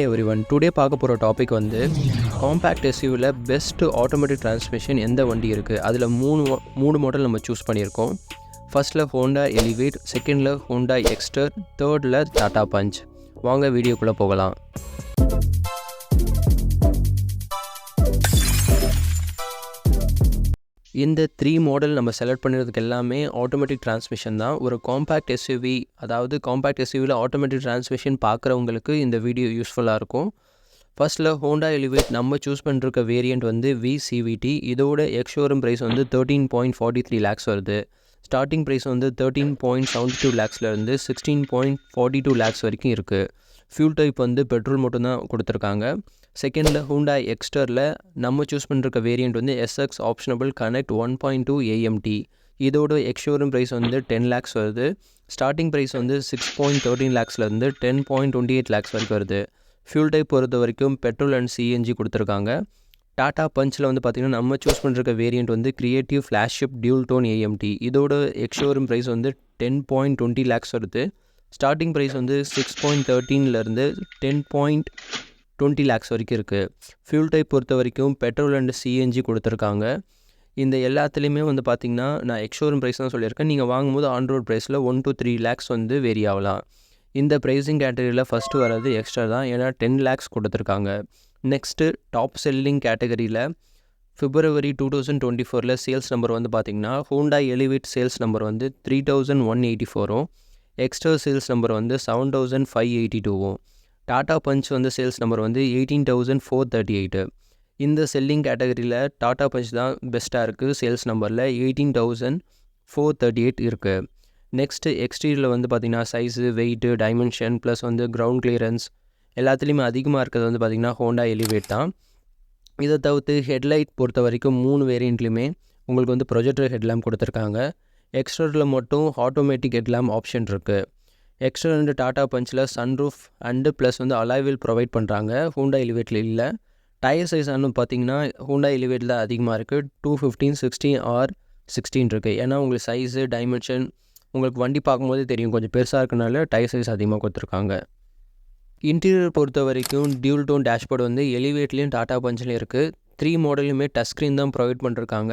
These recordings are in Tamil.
எவ்ரிவன் டுடே பார்க்க போகிற டாபிக் வந்து காம்பேக்ட் எஸ்யூவில் பெஸ்ட் ஆட்டோமேட்டிக் டிரான்ஸ்மிஷன் எந்த வண்டி இருக்குது. அதில் மூணு மாடல் நம்ம சூஸ் பண்ணியிருக்கோம். ஃபர்ஸ்ட்டில் ஹோண்டா எலிவேட், செகண்டில் ஹோண்டா எக்ஸ்டர், தேர்டில் டாடா பஞ்ச். வாங்க வீடியோக்குள்ளே போகலாம். இந்த 3 மாடல் நம்ம செலக்ட் பண்ணுறதுக்கு எல்லாமே ஆட்டோமேட்டிக் டிரான்ஸ்மிஷன் தான். ஒரு காம்பேக்ட் எஸ்யூவி, அதாவது காம்பேக்ட் எஸ்யூவியில் ஆட்டோமேட்டிக் டிரான்ஸ்மிஷன் பார்க்குறவங்களுக்கு இந்த வீடியோ யூஸ்ஃபுல்லாக இருக்கும். ஃபர்ஸ்ட்டில் ஹோண்டா எலிவேட் நம்ம சூஸ் பண்ணிருக்க வேரியண்ட் வந்து VCVT. இதோட எக்ஸ்-ஷோரூம் ப்ரைஸ் வந்து 13.43 lakhs வருது. ஸ்டார்டிங் ப்ரைஸ் வந்து 13.72 lakhsலேருந்து 16.42 lakhs வரைக்கும் இருக்குது. ஃபியூல் டைப் வந்து பெட்ரோல் மட்டும்தான் கொடுத்துருக்காங்க. செகண்டில் ஹோண்டா எக்ஸ்டரில் நம்ம சூஸ் பண்ணிருக்க வேரியண்ட் வந்து SX ஆப்ஷனபிள் கனெக்ட் 1.2 AMT. இதோட எக்ஸ்-ஷோரூம் ப்ரைஸ் வந்து 10 lakhs வருது. ஸ்டார்டிங் ப்ரைஸ் வந்து 6.13 lakhsலேருந்து 10.28 lakhs வரைக்கும் வருது. ஃபியூல் டைப் பொறுத்த வரைக்கும் பெட்ரோல் அண்ட் CNG கொடுத்துருக்காங்க. டாடா பஞ்சில் வந்து பார்த்திங்கன்னா நம்ம சூஸ் பண்ணிருக்க வேரியண்ட் வந்து creative flagship dual tone AMT. இதோட எக்ஸ்-ஷோரூம் ப்ரைஸ் வந்து 10.20 lakhs வருது. ஸ்டார்டிங் ப்ரைஸ் வந்து 6.13லேருந்து 10.20 lakhs வரைக்கும் இருக்குது. ஃபியூல் டைப் பொறுத்த வரைக்கும் பெட்ரோல் அண்ட் CNG கொடுத்துருக்காங்க. இந்த எல்லாத்துலேயுமே வந்து பார்த்திங்கன்னா நான் எக்ஸ்-ஷோரூம் ப்ரைஸ் தான் சொல்லியிருக்கேன். நீங்கள் வாங்கும்போது ஆன் ரோட் ப்ரைஸில் 1 to 3 lakhs வந்து வேரி ஆகலாம். இந்த ப்ரைஸிங் கேட்டகரியில் ஃபஸ்ட்டு வர்றது எக்ஸ்ட்ரா தான், ஏன்னா 10 lakhs கொடுத்துருக்காங்க. நெக்ஸ்ட்டு டாப் செல்லிங் கேட்டகரியில் February 2024 சேல்ஸ் நம்பர் வந்து பார்த்திங்கன்னா ஹோண்டா எலிவேட் சேல்ஸ் நம்பர் வந்து 3184, எக்ஸ்டர் சேல்ஸ் நம்பர் வந்து 7582, டாடா பஞ்ச் வந்து சேல்ஸ் நம்பர் வந்து 18438. இந்த செல்லிங் கேட்டகரியில் டாடா பஞ்ச் தான் பெஸ்ட்டாக இருக்குது. சேல்ஸ் நம்பரில் 18438 இருக்குது. நெக்ஸ்ட்டு எக்ஸ்டீரியரில் வந்து பார்த்திங்கன்னா சைஸு, வெயிட்டு, டைமென்ஷன் ப்ளஸ் வந்து கிரவுண்ட் கிளியரன்ஸ் எல்லாத்துலேயுமே அதிகமாக இருக்கிறது வந்து பார்த்திங்கன்னா ஹோண்டா எலிவேட் தான். இதை தவிர்த்து ஹெட்லைட் பொறுத்த வரைக்கும் 3 வேரியண்ட்லையுமே உங்களுக்கு வந்து ப்ரொஜெக்டர் ஹெட்லாம்ப் கொடுத்துருக்காங்க. எக்ஸ்டரில் மட்டும் ஆட்டோமேட்டிக் ஹெட்லாம்ப் ஆப்ஷன் இருக்குது. எக்ஸ்டர் அண்டு டாடா பஞ்சில் சன்ரூஃப் அண்டு ப்ளஸ் வந்து அலாய் வீல் ப்ரொவைட் பண்ணுறாங்க. ஹோண்டா எலிவேட்டில் இல்லை. டயர் சைஸ் பார்த்திங்கன்னா ஹோண்டா எலிவேட்டில் அதிகமாக இருக்குது. 215, 60 or 16 இருக்குது. ஏன்னா உங்களுக்கு சைஸு, டைமென்ஷன் உங்களுக்கு வண்டி பார்க்கும்போதே தெரியும், கொஞ்சம் பெருசாக இருக்கனால டயர் சைஸ் அதிகமாக கொடுத்துருக்காங்க. இன்டீரியர் பொறுத்த வரைக்கும் டியூல் டோன் டேஷ்போர்டு வந்து எலிவேட்லேயும் டாடா பஞ்சிலையும் இருக்குது. 3 மாடலுமே டச் ஸ்க்ரீன் தான் ப்ரொவைட் பண்ணிருக்காங்க.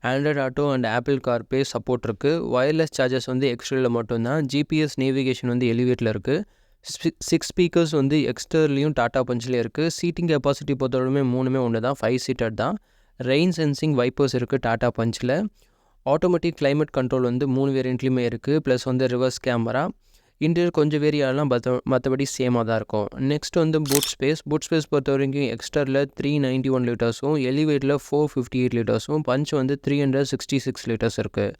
Android auto and Apple CarPlay support இருக்குது. ஒயர்லெஸ் சார்ஜஸ் வந்து எக்ஸ்டரில் மட்டும்தான். GPS நேவிகேஷன் வந்து எலிவேட்டில் இருக்குது. 6 ஸ்பீக்கர்ஸ் வந்து எக்ஸ்டர்லேயும் டாடா பஞ்சிலையும் இருக்குது. சீட்டிங் கெப்பாசிட்டி பொறுத்தவரைக்குமே 3மே ஒன்று தான், 5 seater தான். ரெயின் சென்சிங் வைப்பர்ஸ் இருக்குது டாடா பஞ்சில். ஆட்டோமேட்டிக் கிளைமேட் கண்ட்ரோல் வந்து 3 வேரியண்ட்லேயுமே இருக்குது. ப்ளஸ் வந்து ரிவர்ஸ் கேமரா. இன்டீரியர் கொஞ்சம் வேரி ஆகலாம், மற்றபடி சேமாக தான் இருக்கும். நெக்ஸ்ட் வந்து பூட் ஸ்பேஸ் பொறுத்த வரைக்கும் எக்ஸ்டரில் 391 லிட்டர்ஸும், எலிவேட்டில் 458 லிட்டர்ஸும், பஞ்ச் வந்து 366 லிட்டர்ஸ் இருக்குது.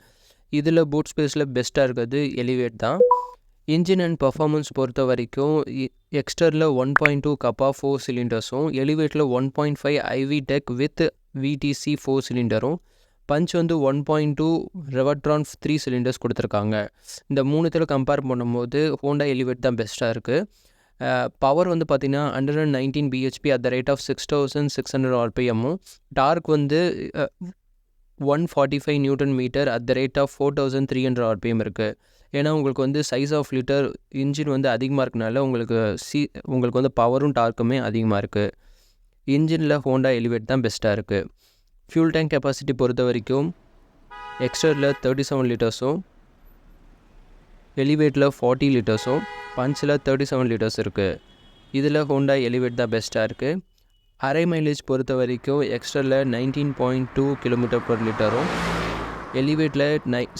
இதில் பூட் ஸ்பேஸில் பெஸ்ட்டாக இருக்கிறது எலிவேட் தான். இன்ஜின் அண்ட் பர்ஃபார்மன்ஸ் பொறுத்த வரைக்கும் எக்ஸ்டரில் 1.2 கப்பா 4 cylinders-உம், எலிவேட்டில் 1.5 IV டெக் வித் VTC 4 cylinder-உம், பஞ்ச் வந்து 1.2 ரெவட்ரான் 3 cylinders கொடுத்துருக்காங்க. இந்த மூணுத்தில் கம்பேர் பண்ணும்போது ஹோண்டா எலிவேட் தான் பெஸ்ட்டாக இருக்குது. பவர் வந்து பார்த்திங்கன்னா 119 bhp at the rate of 6600 RPM-உம், dark வந்து 145 Nm at the rate of 4300 RPM இருக்குது. ஏன்னா உங்களுக்கு வந்து சைஸ் ஆஃப் லிட்டர் இன்ஜின் வந்து அதிகமாக இருக்கனால உங்களுக்கு வந்து பவரும் டார்க்குமே அதிகமாக இருக்குது. இன்ஜினில் ஹோண்டா எலிவேட் தான் பெஸ்ட்டாக இருக்குது. ஃபியூல் டேங்க் கெப்பாசிட்டி பொறுத்த வரைக்கும் எக்ஸ்டரில் 37 லிட்டர்ஸும், எலிவேட்டில் 40 லிட்டர்ஸும், பஞ்சில் 37 லிட்டர்ஸ் இருக்குது. இதில் ஹோண்டா எலிவேட் தான் பெஸ்ட்டாக இருக்குது. அரை மைலேஜ் பொறுத்த வரைக்கும் எக்ஸ்டரில் 19.2 km/லிட்டரும், எலிவேட்டில்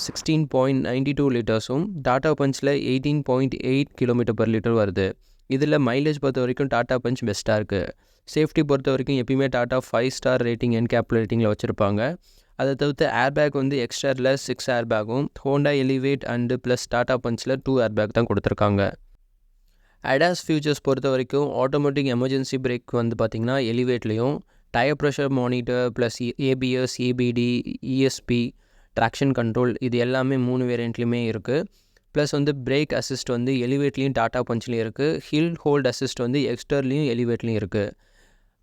16.92 லிட்டர்ஸும், டாடா பஞ்சில் 18.8 km/லிட்டர் வருது. இதில் மைலேஜ் பொறுத்த வரைக்கும் டாடா பஞ்ச் பெஸ்ட்டாக இருக்குது. சேஃப்டி பொறுத்த வரைக்கும் எப்பயுமே டாட்டா 5 star ரேட்டிங் NCAP ரேட்டிங்கில் வச்சுருப்பாங்க. அதை தவிர்த்து ஏர்பேக் வந்து எக்ஸ்டரில் 6 ஏர்பேக்கும், Honda Elevate and plus Tata பஞ்சில் 2 ஏர்பேக் தான் கொடுத்துருக்காங்க. அடாஸ் ஃபியூச்சர்ஸ் பொறுத்த வரைக்கும் ஆட்டோமேட்டிக் எமர்ஜென்சி பிரேக் வந்து பார்த்திங்கன்னா எலிவேட்லேயும், tyre pressure monitor plus ABS, ABD, ESP, traction control இது எல்லாமே 3 வேரியண்ட்லேயுமே இருக்குது. ப்ளஸ் வந்து பிரேக் அசிஸ்ட் வந்து எலிவேட்லேயும் டாடா பஞ்சிலையும் இருக்குது. ஹில் ஹோல்ட் அசிஸ்ட் வந்து எக்ஸ்டர்லேயும் எலிவேட்லேயும் இருக்குது.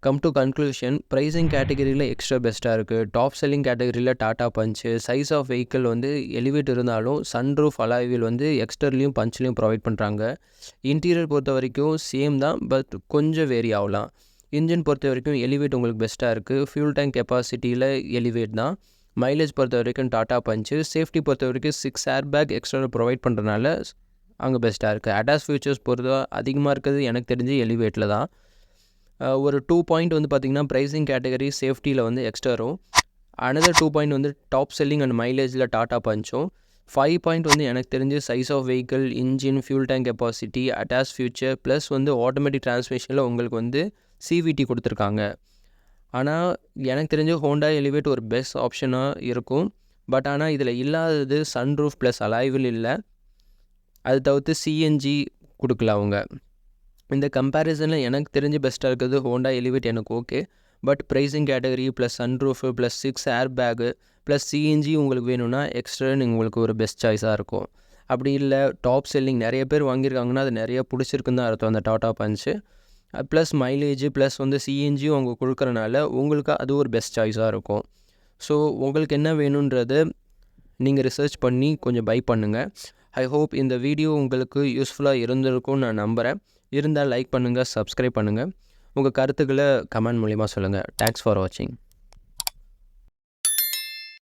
கம் டு கன்க்ளூஷன், ப்ரைஸிங் கேட்டகரியில் எக்ஸ்ட்ரா பெஸ்ட்டாக இருக்குது. டாப் செல்லிங் கேட்டகரியில் டாடா பஞ்சு. சைஸ் ஆஃப் வெஹிக்கிள் வந்து எலிவேட் இருந்தாலும் சன்ரூஃப் அலாய் வீல் வந்து எக்ஸ்டர்லையும் பஞ்ச்லையும் ப்ரொவைட் பண்ணுறாங்க. இன்டீரியர் பொறுத்த வரைக்கும் சேம் தான், பட் கொஞ்சம் வேரி ஆகலாம். இன்ஜின் பொறுத்த வரைக்கும் எலிவேட் உங்களுக்கு பெஸ்ட்டாக இருக்குது. ஃபியூல் டேங்க் கெப்பாசிட்டியில் எலிவேட் தான். மைலேஜ் பொறுத்த வரைக்கும் டாடா பஞ்சு. சேஃப்டி பொறுத்த வரைக்கும் 6 ஏர் பேக் எக்ஸ்ட்ரா ப்ரொவைட் பண்ணுறதுனால அங்கே பெஸ்ட்டாக இருக்குது. அடாஸ் ஃபியூச்சர்ஸ் பொறுத்த அதிகமாக இருக்கிறது எனக்கு தெரிஞ்சு எலிவேட்டில் தான். ஒரு 2 பாயிண்ட் வந்து பார்த்திங்கன்னா ப்ரைஸிங் கேட்டகரி சேஃப்டியில் வந்து எக்ஸ்ட்ரா வரும். அனதர் 2 பாயிண்ட் வந்து டாப் செல்லிங் அண்ட் மைலேஜில் டாட்டா பஞ்சும். 5 பாயிண்ட் வந்து எனக்கு தெரிஞ்சு size of vehicle, engine, fuel tank capacity, attach future plus வந்து ஆட்டோமேட்டிக் டிரான்ஸ்மிஷனில் உங்களுக்கு வந்து சிவிடி கொடுத்துருக்காங்க. ஆனால் எனக்கு தெரிஞ்சு ஹோண்டா எலிவேட் ஒரு பெஸ்ட் ஆப்ஷனாக இருக்கும். பட் ஆனால் இதில் இல்லாதது சன்ரூஃப் ப்ளஸ் அலாய்வில் இல்லை. அது தவிர்த்து சிஎன்ஜி கொடுக்கல அவங்க. இந்த கம்பேரிசனில் எனக்கு தெரிஞ்சு பெஸ்ட்டாக இருக்கிறது ஹோண்டா எலிவேட் எனக்கு okay. But pricing category plus sunroof plus 6 air bag plus CNG உங்களுக்கு வேணும்னா எக்ஸ்ட்ரா உங்களுக்கு ஒரு பெஸ்ட் சாய்ஸாக இருக்கும். அப்படி இல்லை டாப் செல்லிங் நிறைய பேர் வாங்கியிருக்காங்கன்னா அது நிறைய பிடிச்சிருக்குன்னு தான் அர்த்தம் அந்த டாட்டா பஞ்சு. ப்ளஸ் மைலேஜ் ப்ளஸ் வந்து சிஎன்ஜியும் அவங்க கொடுக்குறனால உங்களுக்கு அது ஒரு பெஸ்ட் சாய்ஸாக இருக்கும். ஸோ உங்களுக்கு என்ன வேணுன்றது நீங்கள் ரிசர்ச் பண்ணி கொஞ்சம் பை பண்ணுங்கள். ஐ ஹோப் இந்த வீடியோ உங்களுக்கு யூஸ்ஃபுல்லாக இருந்திருக்கும்னு நான் நம்புகிறேன். இருந்தால் லைக் பண்ணுங்கள், சப்ஸ்கிரைப் பண்ணுங்கள். உங்கள் கருத்துக்களை கமெண்ட் மூலிமா சொல்லுங்கள். தேங்க்ஸ் ஃபார் வாட்சிங்.